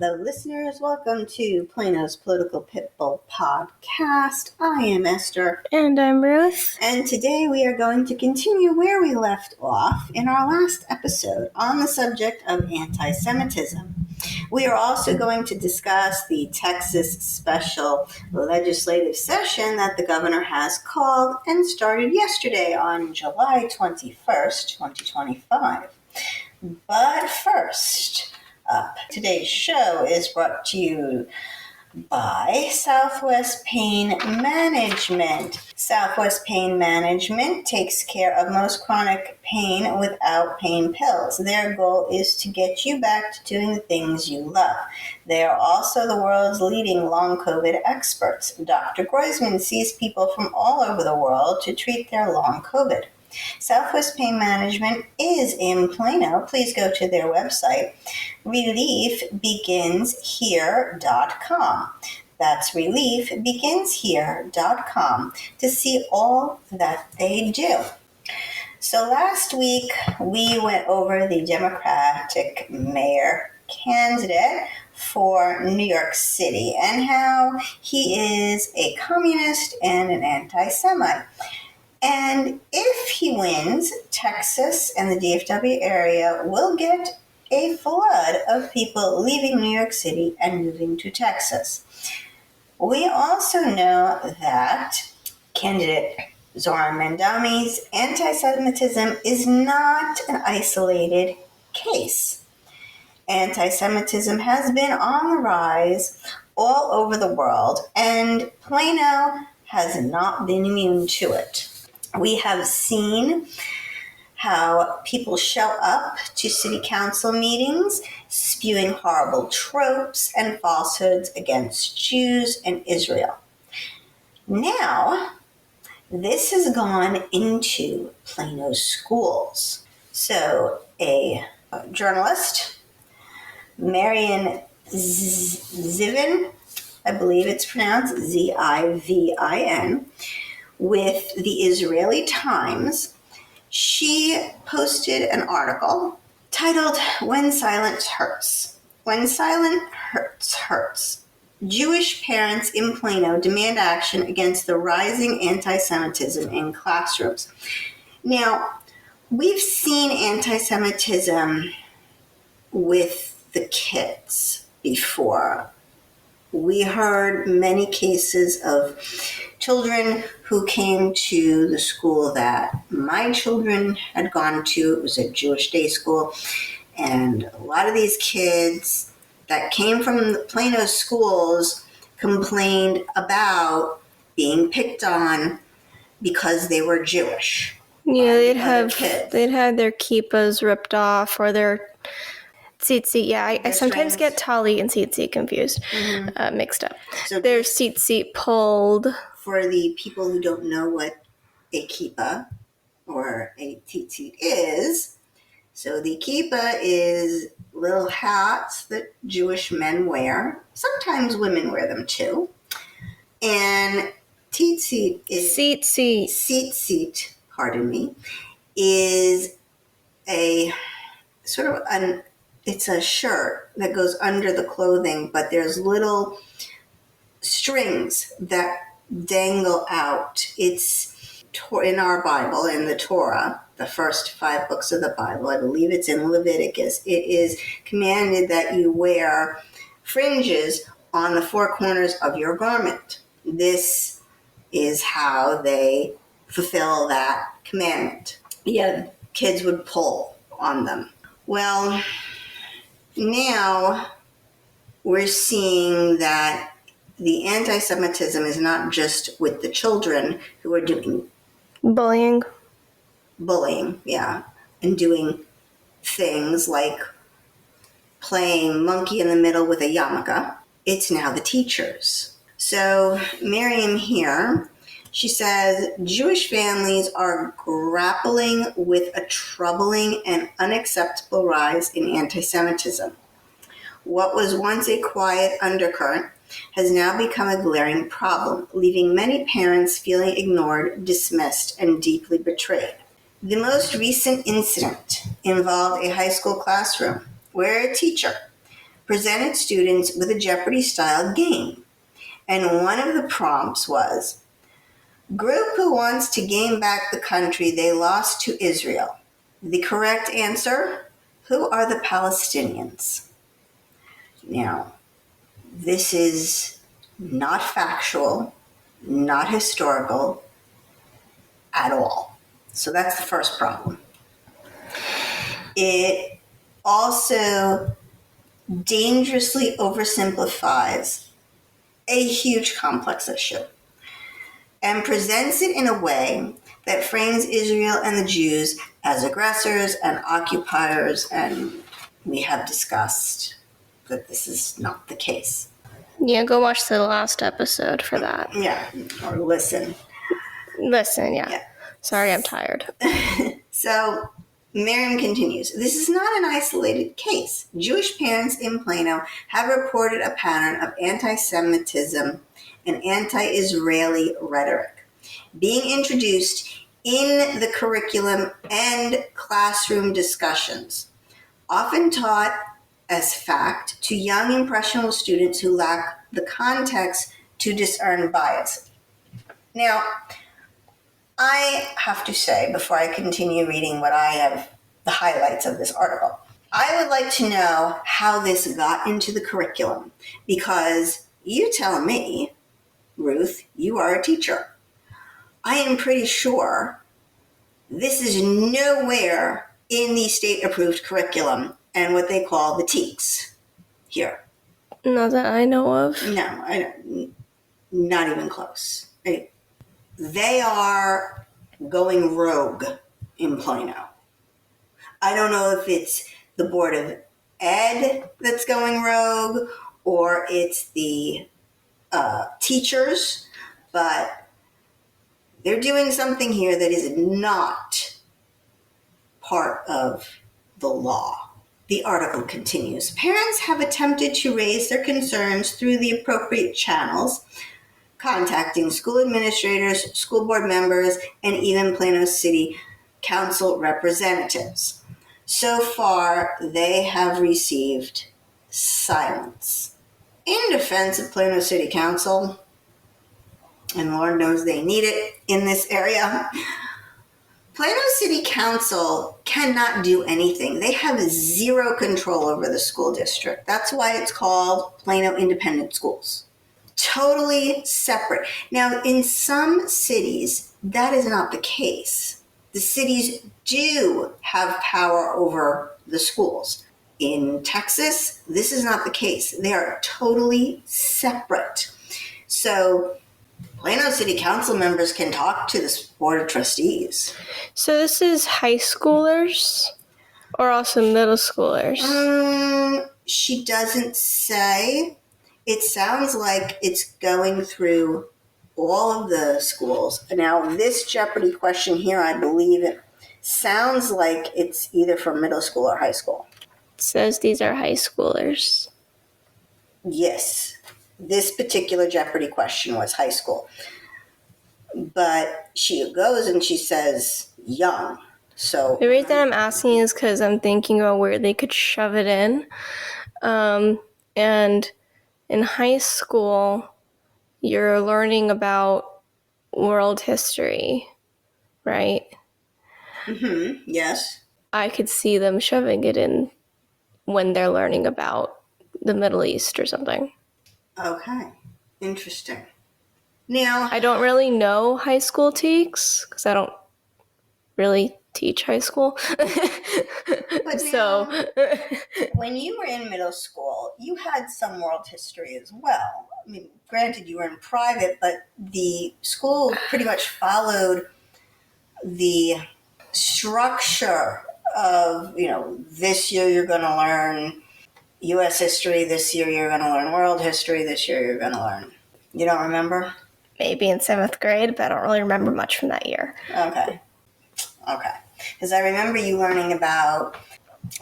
Hello, listeners. Welcome to Plano's Political Pitbull Podcast. I am Esther. And I'm Ruth. And today we are going to continue where we left off in our last episode on the subject of anti-Semitism. We are also going to discuss the Texas special legislative session that the governor has called and started yesterday on July 21st, 2025. But first, today's show is brought to you by Southwest Pain Management. Southwest Pain Management takes care of most chronic pain without pain pills. Their goal is to get you back to doing the things you love. They are also the world's leading long COVID experts. Dr. Groisman sees people from all over the world to treat their long COVID. Southwest Pain Management is in Plano. Please go to their website, reliefbeginshere.com. That's reliefbeginshere.com to see all that they do. So last week, we went over the Democratic mayor candidate for New York City and how he is a communist and an anti-Semite. And if he wins, Texas and the DFW area will get a flood of people leaving New York City and moving to Texas. We also know that candidate Zoran Mandami's anti-Semitism is not an isolated case. Anti-Semitism has been on the rise all over the world, and Plano has not been immune to it. We have seen how people show up to city council meetings spewing horrible tropes and falsehoods against Jews and Israel. Now, this has gone into Plano schools. So a journalist, Marian Zivin, I believe it's pronounced Zivin, with the Israeli Times, she posted an article titled, "When Silence Hurts." When silence hurts. Jewish parents in Plano demand action against the rising anti-Semitism in classrooms. Now, we've seen anti-Semitism with the kids before. We heard many cases of children who came to the school that my children had gone to. It was a Jewish day school. And a lot of these kids that came from the Plano schools complained about being picked on because they were Jewish. Yeah, they'd have their kippas ripped off or their tzitzit. Yeah, I sometimes get tali and tzitzit confused, mixed up. So their tzitzit pulled. For the people who don't know what a kippah or a tzitzit is, so the kippah is little hats that Jewish men wear. Sometimes women wear them too. And tzitzit is tzitzit, pardon me, is a sort of it's a shirt that goes under the clothing, but there's little strings that dangle out. It's in our Bible, in the Torah, the first 5 books of the Bible. I believe it's in Leviticus. It is commanded that you wear fringes on the 4 corners of your garment. This is how they fulfill that commandment. Yeah, kids would pull on them. Well, now we're seeing that the anti-Semitism is not just with the children who are doing bullying, and doing things like playing monkey in the middle with a yarmulke. It's now the teachers. So Miriam here, she says, Jewish families are grappling with a troubling and unacceptable rise in anti-Semitism. What was once a quiet undercurrent has now become a glaring problem, leaving many parents feeling ignored, dismissed, and deeply betrayed. The most recent incident involved a high school classroom where a teacher presented students with a Jeopardy-style game. And one of the prompts was, group who wants to gain back the country they lost to Israel. The correct answer, who are the Palestinians? Now, this is not factual, not historical at all. So that's the first problem. It also dangerously oversimplifies a huge complex issue and presents it in a way that frames Israel and the Jews as aggressors and occupiers, and we have discussed that this is not the case. Yeah, go watch the last episode for that. Yeah, or listen. Yeah. Sorry, I'm tired. So, Miriam continues, this is not an isolated case. Jewish parents in Plano have reported a pattern of anti-Semitism and anti-Israeli rhetoric being introduced in the curriculum and classroom discussions, often taught as fact to young impressionable students who lack the context to discern bias. Now, I have to say, before I continue reading what I have, the highlights of this article, I would like to know how this got into the curriculum, because you tell me, Ruth, you are a teacher. I am pretty sure this is nowhere in the state-approved curriculum and what they call the TEKS here. Not that I know of. No, not even close. They are going rogue in Plano. I don't know if it's the Board of Ed that's going rogue or it's the teachers, but they're doing something here that is not part of the law. The article continues. Parents have attempted to raise their concerns through the appropriate channels, contacting school administrators, school board members, and even Plano City Council representatives. So far, they have received silence. In defense of Plano City Council, and Lord knows they need it in this area, Plano City Council cannot do anything. They have zero control over the school district. That's why it's called Plano Independent Schools. Totally separate. Now, in some cities, that is not the case. The cities do have power over the schools. In Texas, this is not the case. They are totally separate. So, Plano City Council members can talk to the Board of Trustees. So this is high schoolers or also middle schoolers? She doesn't say. It sounds like it's going through all of the schools. Now, this Jeopardy question here, I believe it sounds like it's either for middle school or high school. It says these are high schoolers. Yes. This particular Jeopardy question was high school. But she goes and she says young. So the reason I'm asking is because I'm thinking about where they could shove it in. And in high school, you're learning about world history, right? Mm-hmm. Yes. I could see them shoving it in when they're learning about the Middle East or something. Okay. Interesting. Now, I don't really know high school TEKS because I don't really teach high school. But so now, when you were in middle school, you had some world history as well. I mean, granted, you were in private, but the school pretty much followed the structure of, this year you're going to learn U.S. history, this year you're going to learn world history, this year you're going to learn. You don't remember? Maybe in 7th grade, but I don't really remember much from that year. Okay. Because I remember you learning about...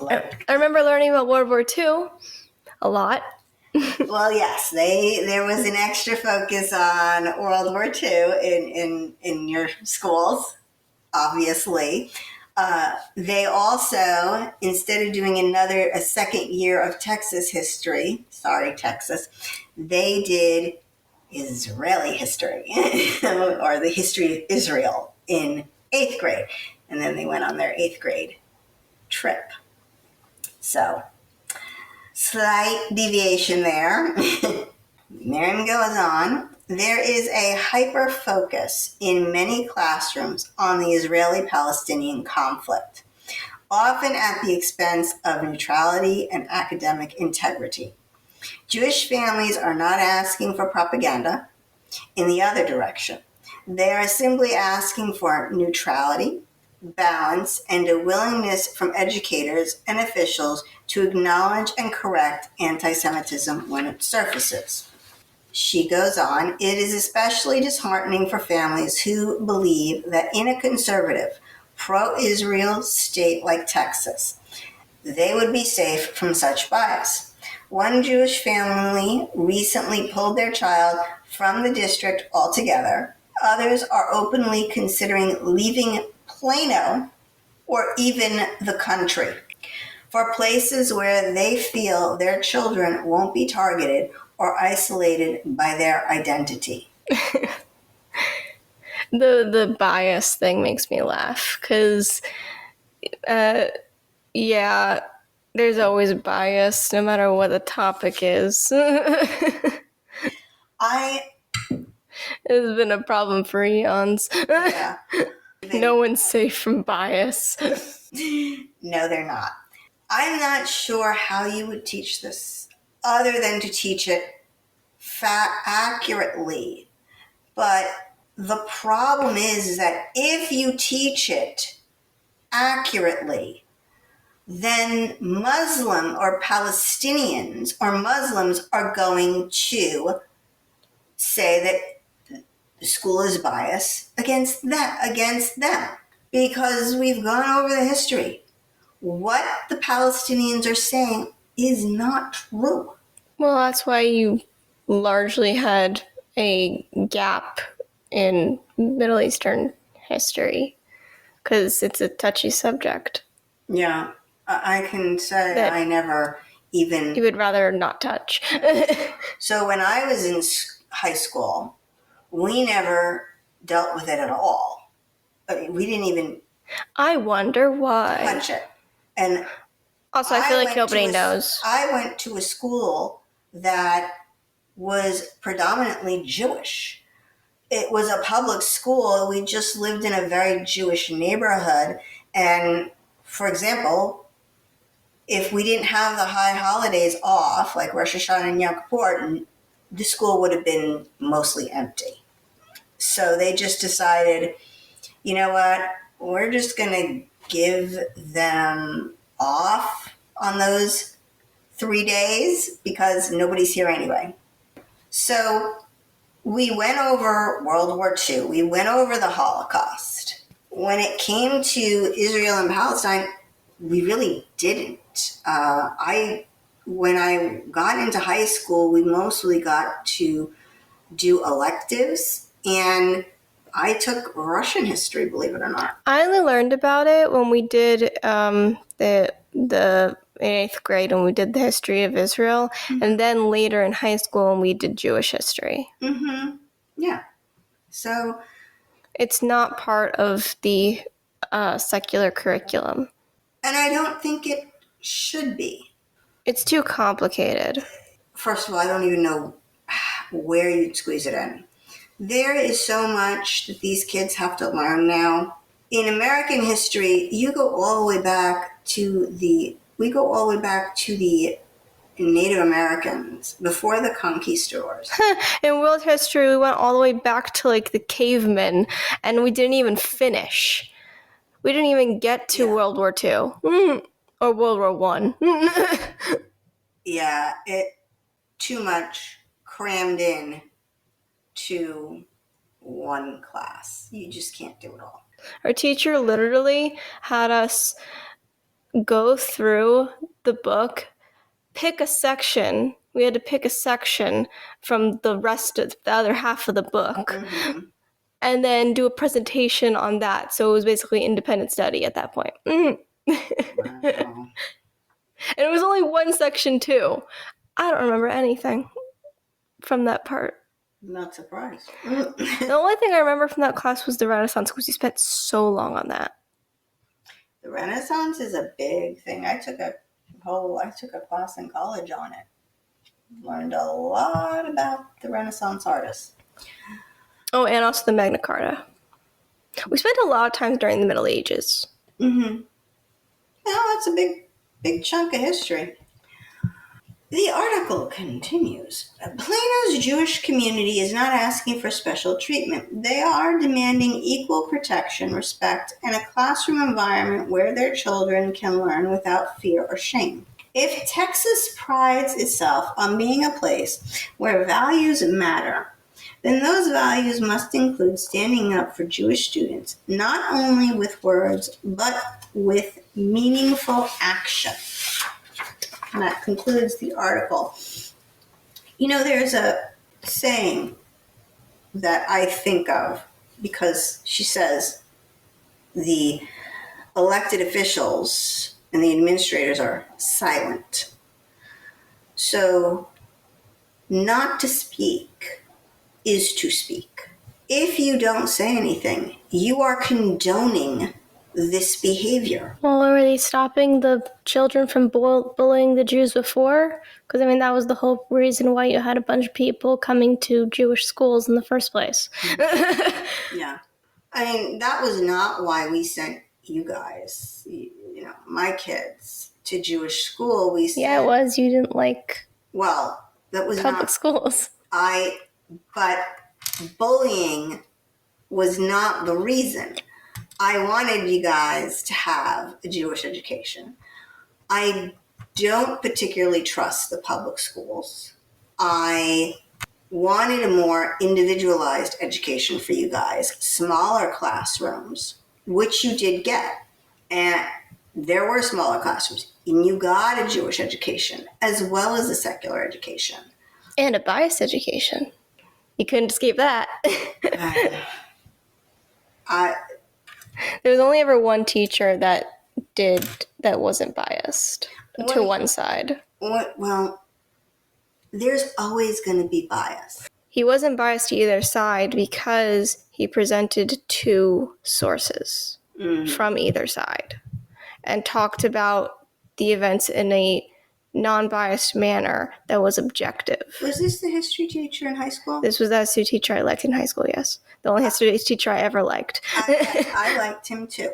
I remember learning about World War II a lot. Well, yes, there was an extra focus on World War II in your schools, obviously. They also, instead of doing a second year of Texas history, sorry, Texas, they did Israeli history or the history of Israel in 8th grade. And then they went on their 8th grade trip. So, slight deviation there. Miriam goes on. There is a hyper focus in many classrooms on the Israeli-Palestinian conflict, often at the expense of neutrality and academic integrity. Jewish families are not asking for propaganda in the other direction. They are simply asking for neutrality, balance, and a willingness from educators and officials to acknowledge and correct anti-Semitism when it surfaces. She goes on, it is especially disheartening for families who believe that in a conservative, pro-Israel state like Texas, they would be safe from such bias. One Jewish family recently pulled their child from the district altogether. Others are openly considering leaving Plano or even the country for places where they feel their children won't be targeted or isolated by their identity. The bias thing makes me laugh because, yeah, there's always bias no matter what the topic is. It's been a problem for eons. Yeah. No one's safe from bias. No, they're not. I'm not sure how you would teach this other than to teach it accurately. But the problem is that if you teach it accurately, then Muslim or Palestinians or Muslims are going to say that the school is biased against them. Because we've gone over the history. What the Palestinians are saying is not true. Well, that's why you largely had a gap in Middle Eastern history, because it's a touchy subject. Yeah, I can say that I never even... You would rather not touch. So when I was in high school, we never dealt with it at all. We didn't even... I wonder why. Touch it. And also, I feel like nobody knows. I went to a school that was predominantly Jewish. It was a public school. We just lived in a very Jewish neighborhood. And, for example, if we didn't have the high holidays off, like Rosh Hashanah and Yom Kippur, the school would have been mostly empty. So they just decided, you know what, we're just going to give them off on those 3 days because nobody's here anyway. So we went over World War II. We went over the Holocaust. When it came to Israel and Palestine, we really didn't. When I got into high school, we mostly got to do electives, and I took Russian history, believe it or not. I only learned about it when we did the in 8th grade when we did the history of Israel, and then later in high school when we did Jewish history. Mm-hmm. Yeah. So it's not part of the secular curriculum. And I don't think it should be. It's too complicated. First of all, I don't even know where you'd squeeze it in. There is so much that these kids have to learn now. In American history, we go all the way back to the Native Americans before the conquistadors. In world history, we went all the way back to like the cavemen, and we didn't even finish. We didn't even get to World War II or World War I. Yeah, it too much crammed in to one class. You just can't do it all. Our teacher literally had us go through the book, pick a section. We had to pick a section from the rest of the other half of the book. Mm-hmm. and then do a presentation on that. So it was basically independent study at that point. Wow. And it was only one section too. I don't remember anything from that part. Not surprised. The only thing I remember from that class was the Renaissance, because we spent so long on that. The Renaissance is a big thing. I took a class in college on it. Learned a lot about the Renaissance artists. Oh, and also the Magna Carta. We spent a lot of time during the Middle Ages. Mm-hmm. Well, that's a big chunk of history. The article continues. Plano's Jewish community is not asking for special treatment. They are demanding equal protection, respect, and a classroom environment where their children can learn without fear or shame. If Texas prides itself on being a place where values matter, then those values must include standing up for Jewish students, not only with words, but with meaningful action. And that concludes the article. You know, there's a saying that I think of because she says the elected officials and the administrators are silent. So, not to speak is to speak. If you don't say anything, you are condoning this behavior. Well, were they stopping the children from bullying the Jews before? Because, I mean, that was the whole reason why you had a bunch of people coming to Jewish schools in the first place. Yeah. I mean, that was not why we sent you guys, my kids, to Jewish school. We sent, yeah, it was. You didn't like that was public schools. But bullying was not the reason. I wanted you guys to have a Jewish education. I don't particularly trust the public schools. I wanted a more individualized education for you guys, smaller classrooms, which you did get. And there were smaller classrooms. And you got a Jewish education as well as a secular education. And a biased education. You couldn't escape that. There was only ever one teacher that wasn't biased to one side. Well, there's always going to be bias. He wasn't biased to either side because he presented two sources from either side and talked about the events in a non-biased manner that was objective. Was this the history teacher in high school? This was the history teacher I liked in high school, yes. The only history teacher I ever liked. I liked him too.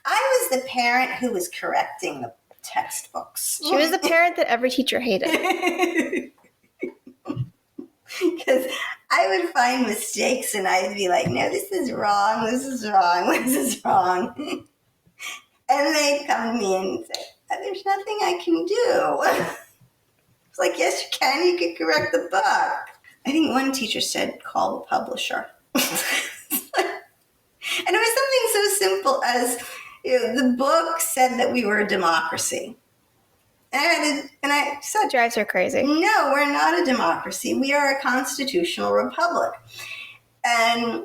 I was the parent who was correcting the textbooks. She was the parent that every teacher hated. Because I would find mistakes and I'd be like, no, this is wrong, this is wrong, this is wrong. And they'd come to me and say, there's nothing I can do. It's like, yes, you can. You can correct the book. I think one teacher said, call the publisher. And it was something so simple as, the book said that we were a democracy. And I said, drives her crazy. No, we're not a democracy. We are a constitutional republic. And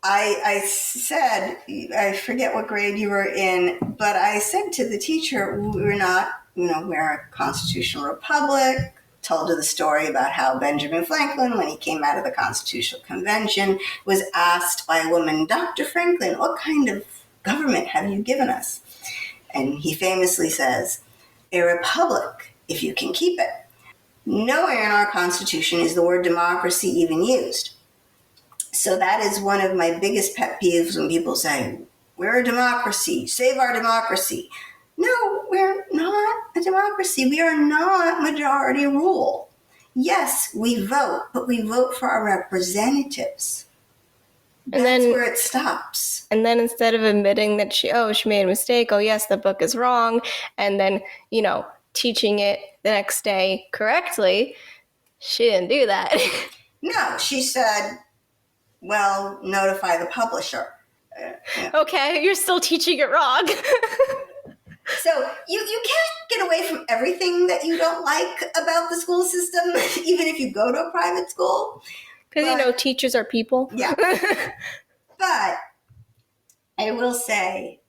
I said, I forget what grade you were in, but I said to the teacher, we're not, we're a constitutional republic. Told her the story about how Benjamin Franklin, when he came out of the Constitutional Convention, was asked by a woman, Dr. Franklin, what kind of government have you given us? And he famously says, a republic, if you can keep it. Nowhere in our Constitution is the word democracy even used. So that is one of my biggest pet peeves when people say, we're a democracy, save our democracy. No, we're not a democracy. We are not majority rule. Yes, we vote, but we vote for our representatives. That's where it stops. And then instead of admitting that she made a mistake, yes, the book is wrong, and then, teaching it the next day correctly, she didn't do that. No, she said, well, notify the publisher. Okay, you're still teaching it wrong. So you can't get away from everything that you don't like about the school system, even if you go to a private school. Because, teachers are people. Yeah. But I will say,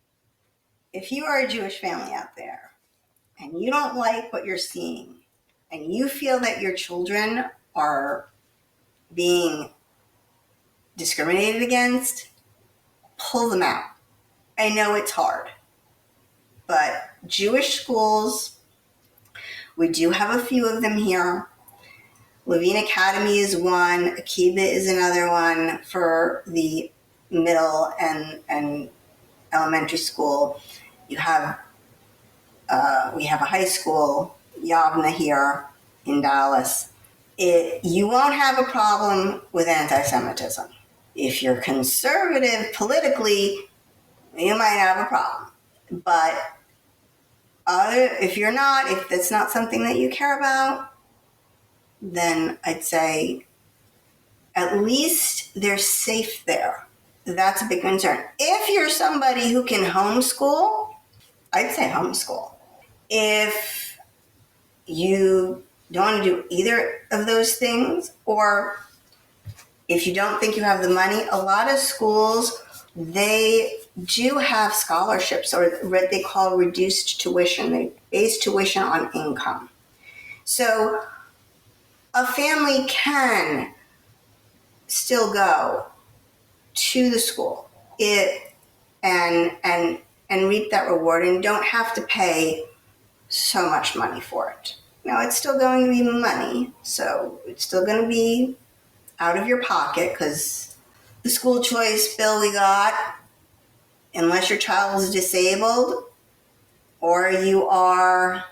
if you are a Jewish family out there and you don't like what you're seeing and you feel that your children are being discriminated against, pull them out. I know it's hard, but Jewish schools, we do have a few of them here. Levine Academy is one. Akiba is another one for the middle and elementary school. You have we have a high school, Yavna here in Dallas. You won't have a problem with anti-Semitism. If you're conservative politically, you might have a problem. But if you're not, if that's not something that you care about, then I'd say at least they're safe there. That's a big concern. If you're somebody who can homeschool, I'd say homeschool. If you don't want to do either of those things, or if you don't think you have the money, a lot of schools, they do have scholarships or what they call reduced tuition. They base tuition on income. So a family can still go to the school and reap that reward and don't have to pay so much money for it. Now, it's still going to be money, so it's still going to be out of your pocket, because the school choice bill we got, unless your child is disabled or you're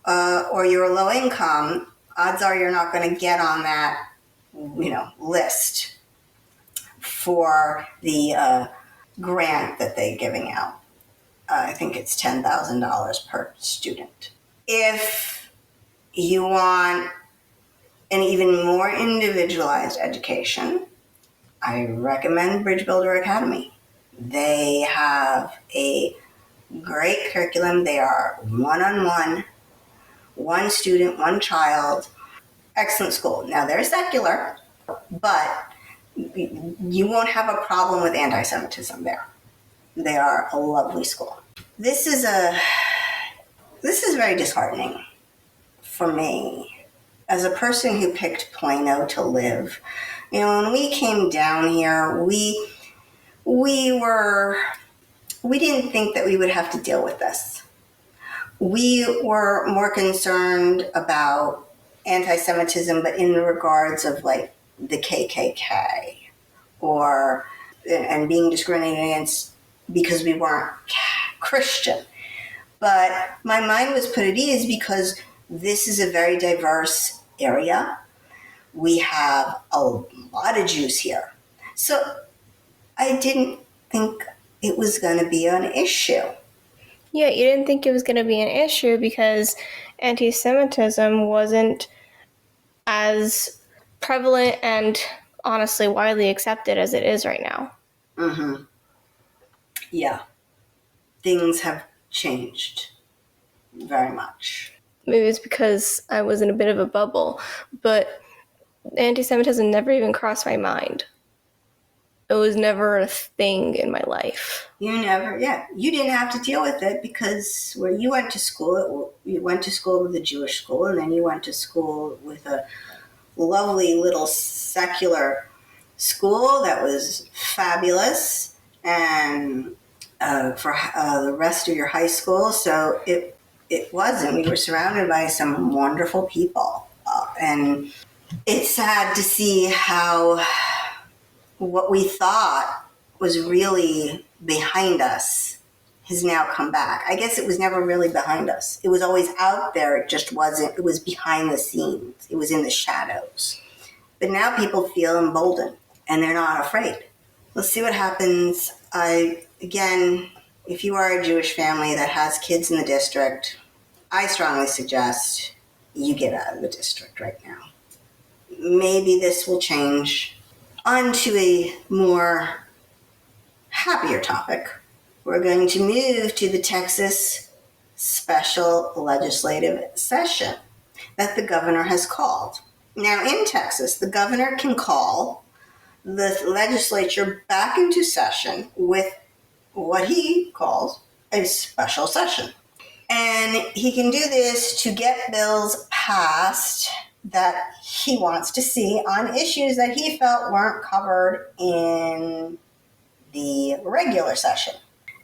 low income, odds are you're not going to get on that list for the grant that they're giving out. I think it's $10,000 per student. If you want an even more individualized education, I recommend Bridge Builder Academy. They have a great curriculum. They are one-on-one, one student, one child. Excellent school. Now, they're secular, but you won't have a problem with anti-Semitism there. They are a lovely school. This is very disheartening for me as a person who picked Plano to live. When we came down here, we didn't think that we would have to deal with this. We were more concerned about anti-Semitism, but in regards of like the KKK and being discriminated against because we weren't Christian. But my mind was put at ease because this is a very diverse area. We have a lot of Jews here. So I didn't think it was going to be an issue. Yeah, you didn't think it was going to be an issue because anti-Semitism wasn't as prevalent and honestly widely accepted as it is right now. Mm-hmm. Yeah. Things have changed very much. Maybe it's because I was in a bit of a bubble, but anti-Semitism never even crossed my mind. It was never a thing in my life. You didn't have to deal with it because where you went to school with a Jewish school, and then you went to school with a lovely little secular school that was fabulous, and for the rest of your high school. So it wasn't. We were surrounded by some wonderful people, and it's sad to see how what we thought was really behind us has now come back. I guess it was never really behind us. It was always out there. It just wasn't. It was behind the scenes. It was in the shadows. But now people feel emboldened and they're not afraid. Let's see what happens. Again, if you are a Jewish family that has kids in the district, I strongly suggest you get out of the district right now. Maybe this will change. On to a more happier topic. We're going to move to the Texas special legislative session that the governor has called. Now, in Texas, the governor can call the legislature back into session with what he calls a special session. And he can do this to get bills passed that he wants to see on issues that he felt weren't covered in the regular session.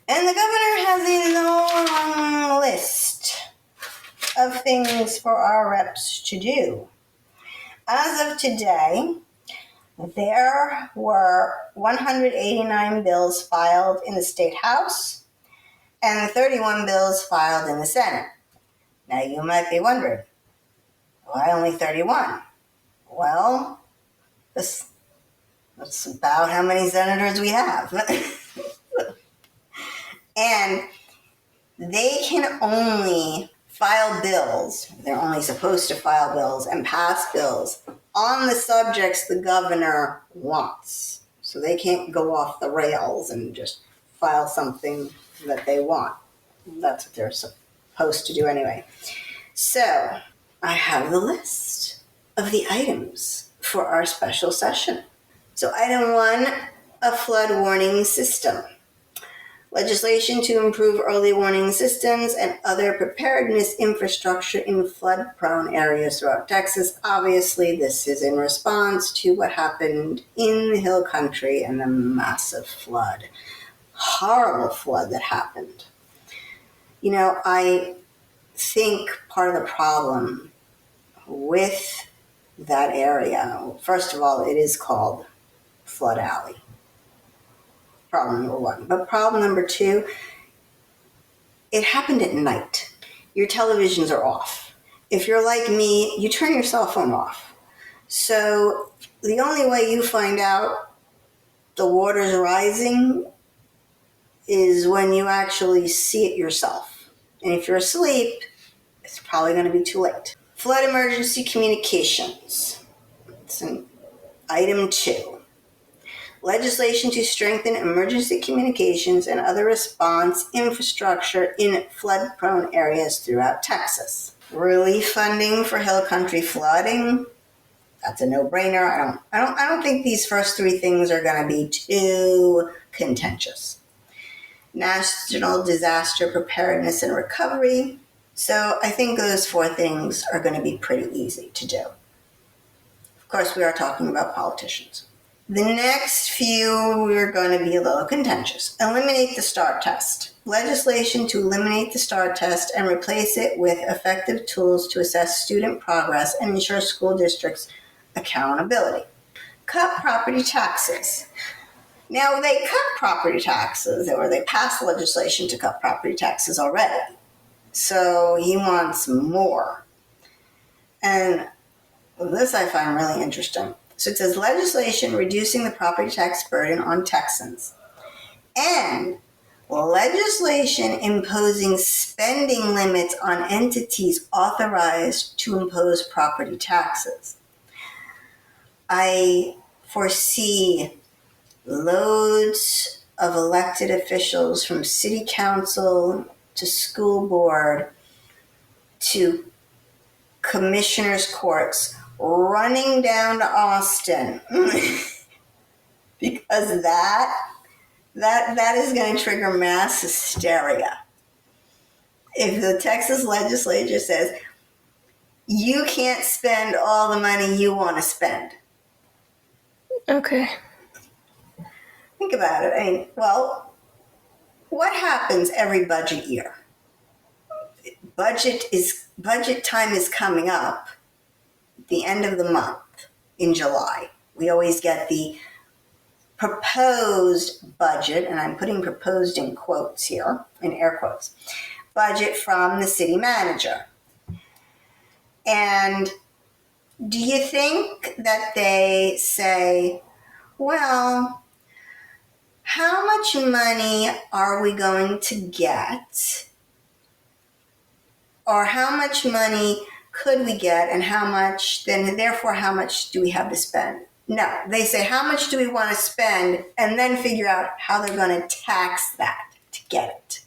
And the governor has a long list of things for our reps to do. As of today, there were 189 bills filed in the State House and 31 bills filed in the Senate. Now you might be wondering, why only 31? Well, that's about how many senators we have. And they can only file bills, they're only supposed to file bills and pass bills on the subjects the governor wants. So they can't go off the rails and just file something that they want. That's what they're supposed to do anyway. So I have the list of the items for our special session. So item 1, a flood warning system. Legislation to improve early warning systems and other preparedness infrastructure in flood-prone areas throughout Texas. Obviously, this is in response to what happened in the Hill Country and the massive flood, horrible flood that happened. You know, I think part of the problem with that area, first of all, it is called Flood Alley. Problem number 1. But problem number 2, it happened at night. Your televisions are off. If you're like me, you turn your cell phone off. So the only way you find out the water's rising is when you actually see it yourself. And if you're asleep, it's probably going to be too late. Flood emergency communications. It's an item 2. Legislation to strengthen emergency communications and other response infrastructure in flood-prone areas throughout Texas. Relief funding for Hill Country flooding. That's a no-brainer. I don't think these first 3 things are going to be too contentious. National disaster preparedness and recovery. So I think those 4 things are going to be pretty easy to do. Of course, we are talking about politicians. The next few are going to be a little contentious. Eliminate the STAR test. Legislation to eliminate the STAR test and replace it with effective tools to assess student progress and ensure school districts' accountability. Cut property taxes. Now, they cut property taxes, or they passed legislation to cut property taxes already. So he wants more. And this I find really interesting. So it says legislation reducing the property tax burden on Texans and legislation imposing spending limits on entities authorized to impose property taxes. I foresee loads of elected officials from city council to school board to commissioners' courts running down to Austin because that is going to trigger mass hysteria. If the Texas legislature says you can't spend all the money you want to spend. Okay. Think about it. I mean, well, what happens every budget year? Budget time is coming up the end of the month in July. We always get the proposed budget, and I'm putting proposed in quotes here, in air quotes, budget from the city manager. And do you think that they say, well, how much money are we going to get? Or how much money could we get, and how much, then therefore how much do we have to spend? No, they say how much do we want to spend, and then figure out how they're going to tax that to get it.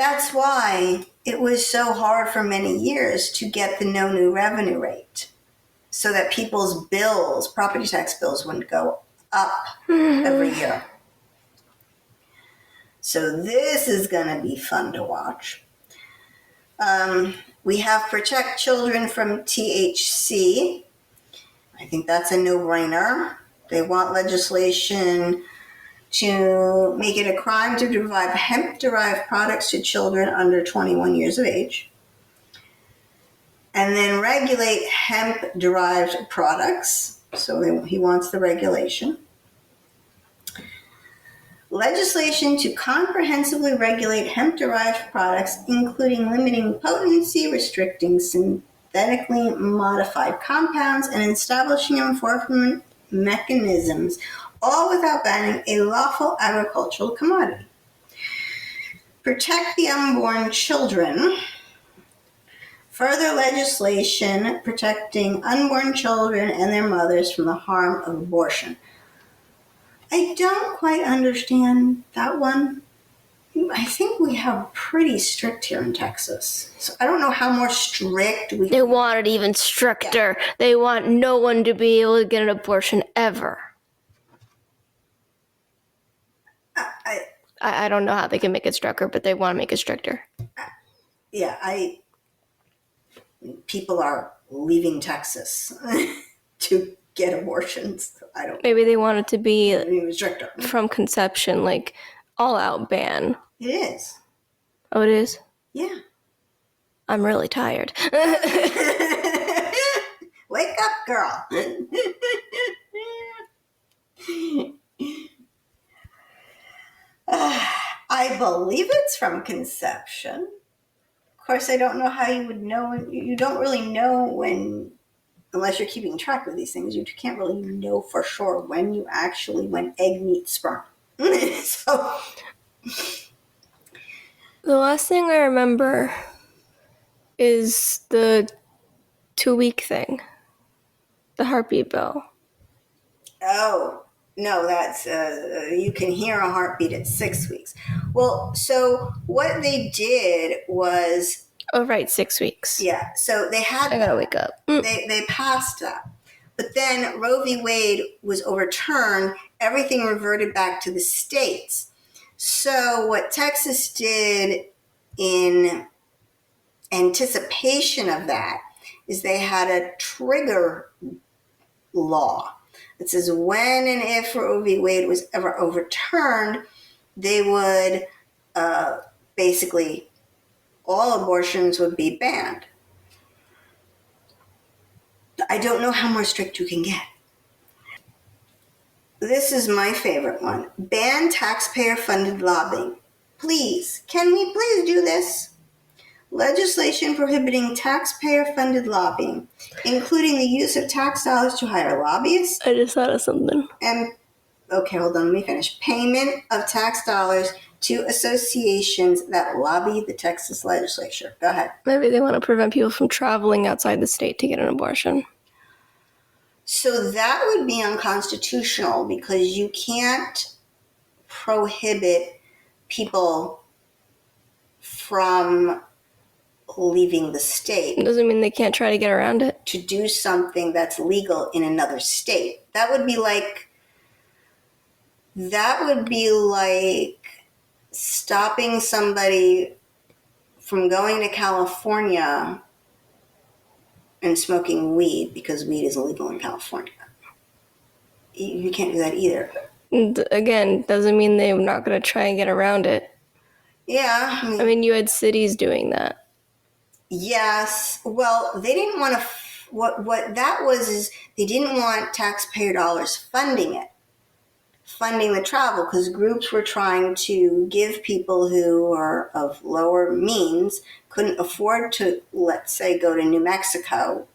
That's why it was so hard for many years to get the no new revenue rate, so that people's bills, property tax bills, wouldn't go up every year. So this is going to be fun to watch. We have protect children from THC. I think that's a no-brainer. They want legislation to make it a crime to provide hemp-derived products to children under 21 years of age. And then regulate hemp-derived products. So he wants the regulation. Legislation to comprehensively regulate hemp-derived products, including limiting potency, restricting synthetically modified compounds, and establishing enforcement mechanisms, all without banning a lawful agricultural commodity. Protect the unborn children. Further legislation protecting unborn children and their mothers from the harm of abortion. I don't quite understand that one. I think we have pretty strict here in Texas. So I don't know how more strict we... They want it even stricter. Yeah. They want no one to be able to get an abortion ever. I don't know how they can make it stricter, but they want to make it stricter. People are leaving Texas to get abortions. I don't know. Maybe they want it to be stricter. From conception, like all-out ban. It is. Oh, it is? Yeah. I'm really tired. Wake up, girl. I believe it's from conception. Of course, I don't know how you would know. You don't really know when, unless you're keeping track of these things, you can't really know for sure when egg meets sperm. So, the last thing I remember is the 2-week thing, the heartbeat bill. Oh, no, that's, you can hear a heartbeat at 6 weeks. Well, so what they did was... Oh, right, 6 weeks. Yeah, so they had... I gotta wake up. They passed that. But then Roe v. Wade was overturned. Everything reverted back to the states. So what Texas did in anticipation of that is they had a trigger law. It says when and if Roe v. Wade was ever overturned, they would basically, all abortions would be banned. I don't know how more strict you can get. This is my favorite one. Ban taxpayer-funded lobbying. Please, can we please do this? Legislation prohibiting taxpayer-funded lobbying, including the use of tax dollars to hire lobbyists. I just thought of something. Okay, hold on, let me finish. Payment of tax dollars to associations that lobby the Texas legislature. Go ahead. Maybe they want to prevent people from traveling outside the state to get an abortion. So that would be unconstitutional because you can't prohibit people from leaving the state. It doesn't mean they can't try to get around it. To do something that's legal in another state. That would be like stopping somebody from going to California and smoking weed because weed is illegal in California. You can't do that either. Again, doesn't mean they're not going to try and get around it. Yeah. I mean, you had cities doing that. Yes. Well, they didn't want to... What that was is they didn't want taxpayer dollars funding the travel, because groups were trying to give people who are of lower means, couldn't afford to, let's say, go to New Mexico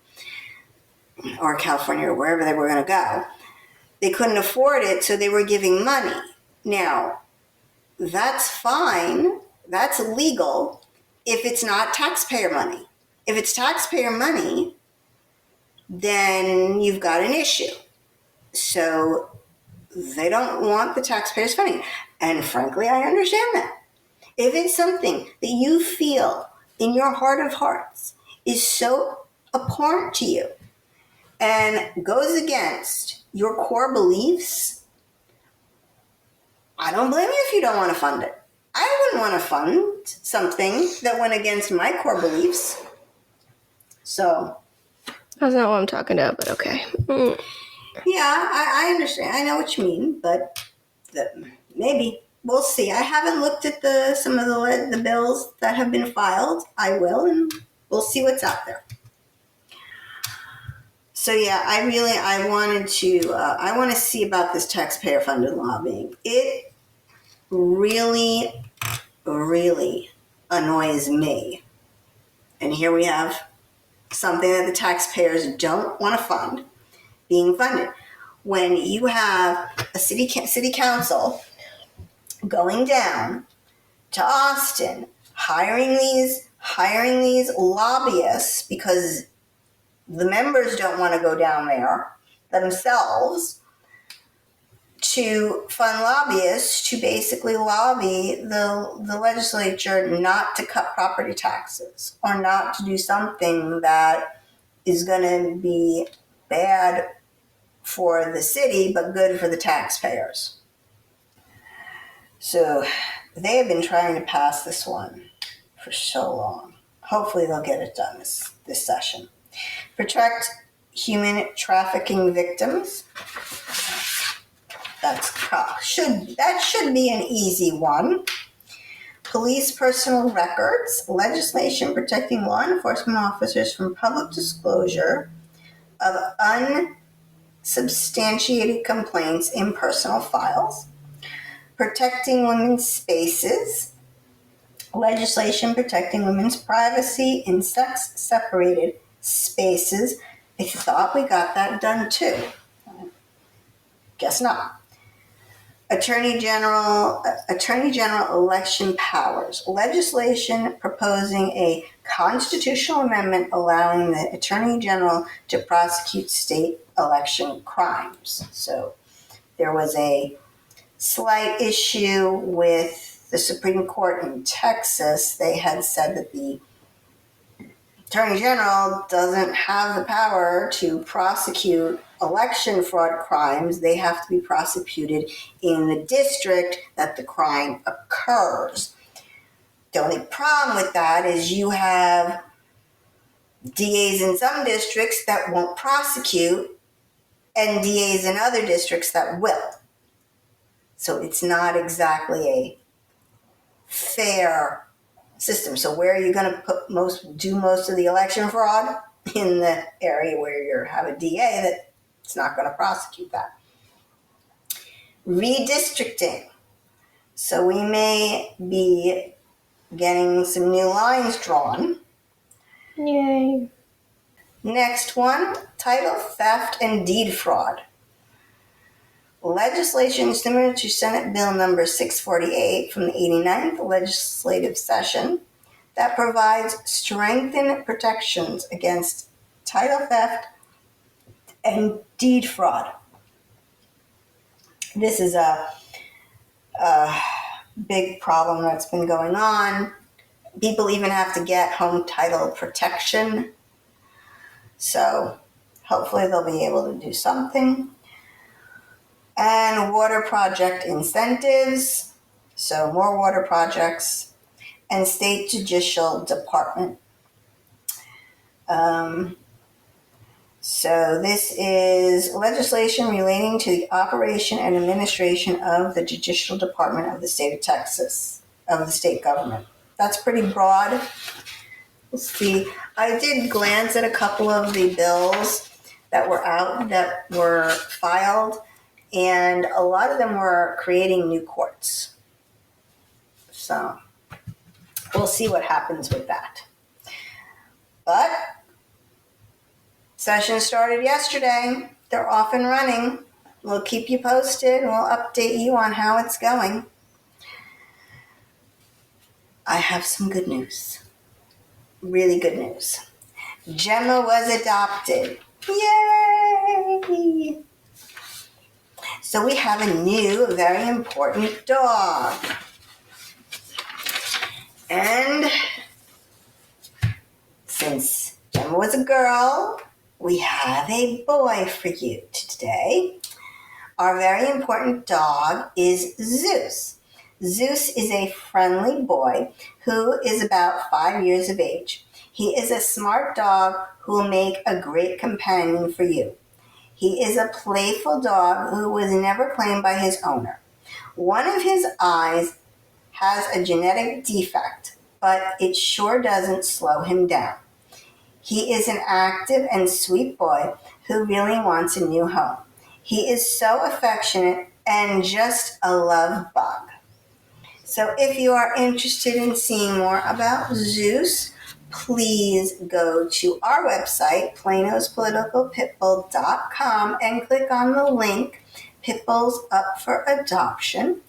or California or wherever they were going to go. They couldn't afford it, so they were giving money. Now, that's fine. That's legal if it's not taxpayer money. If it's taxpayer money, then you've got an issue. So they don't want the taxpayers funding. And frankly, I understand that. If it's something that you feel in your heart of hearts is so abhorrent to you and goes against your core beliefs, I don't blame you if you don't want to fund it. I wouldn't want to fund something that went against my core beliefs. So. That's not what I'm talking about, but okay. Yeah, I understand. I know what you mean, but maybe. We'll see. I haven't looked at some of the bills that have been filed. I will, and we'll see what's out there. So yeah, I want to see about this taxpayer-funded lobbying. It really, really annoys me. And here we have something that the taxpayers don't want to fund being funded. When you have a city council going down to Austin, hiring these lobbyists because the members don't want to go down there themselves, to fund lobbyists to basically lobby the legislature not to cut property taxes or not to do something that is going to be bad for the city but good for the taxpayers. So they have been trying to pass this one for so long. Hopefully they'll get it done this session. Protect human trafficking victims. That should be an easy one. Police personal records. Legislation protecting law enforcement officers from public disclosure of unsubstantiated complaints in personal files. Protecting women's spaces. Legislation protecting women's privacy in sex-separated spaces. I thought we got that done too. Guess not. Attorney General election powers. Legislation proposing a constitutional amendment allowing the Attorney General to prosecute state election crimes. So there was a slight issue with the Supreme Court in Texas. They had said that the Attorney General doesn't have the power to prosecute election fraud crimes. They have to be prosecuted in the district that the crime occurs. The only problem with that is you have DAs in some districts that won't prosecute and DAs in other districts that will. So it's not exactly a fair system. So where are you going to do most of the election fraud? In the area where you have a DA that's not going to prosecute that. Redistricting. So we may be getting some new lines drawn. Yay. Next one, title theft and deed fraud. Legislation similar to Senate Bill number 648 from the 89th legislative session that provides strengthened protections against title theft and deed fraud. This is a big problem that's been going on. People even have to get home title protection. So hopefully they'll be able to do something. And water project incentives. So more water projects. And state judicial department. So this is legislation relating to the operation and administration of the judicial department of the state of Texas, of the state government. That's pretty broad. We'll see. I did glance at a couple of the bills that were filed, and a lot of them were creating new courts. So we'll see what happens with that. But session started yesterday. They're off and running. We'll keep you posted. We'll update you on how it's going. I have some good news. Really good news. Gemma was adopted. Yay! So we have a new, very important dog. And since Gemma was a girl, we have a boy for you today. Our very important dog is Zeus. Zeus is a friendly boy who is about 5 years of age. He is a smart dog who will make a great companion for you. He is a playful dog who was never claimed by his owner. One of his eyes has a genetic defect, but it sure doesn't slow him down. He is an active and sweet boy who really wants a new home. He is so affectionate and just a love bug. So if you are interested in seeing more about Zeus, please go to our website, plainospoliticalpitbull.com, and click on the link, Pitbulls Up for Adoption.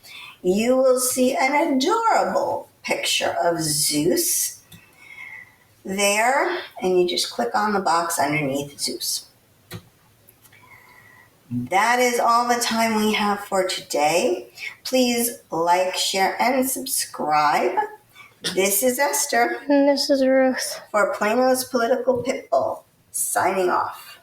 You will see an adorable picture of Zeus there, and you just click on the box underneath Zeus. That is all the time we have for today. Please like, share, and subscribe. This is Esther. And this is Ruth. For Plano's Political Pitbull, signing off.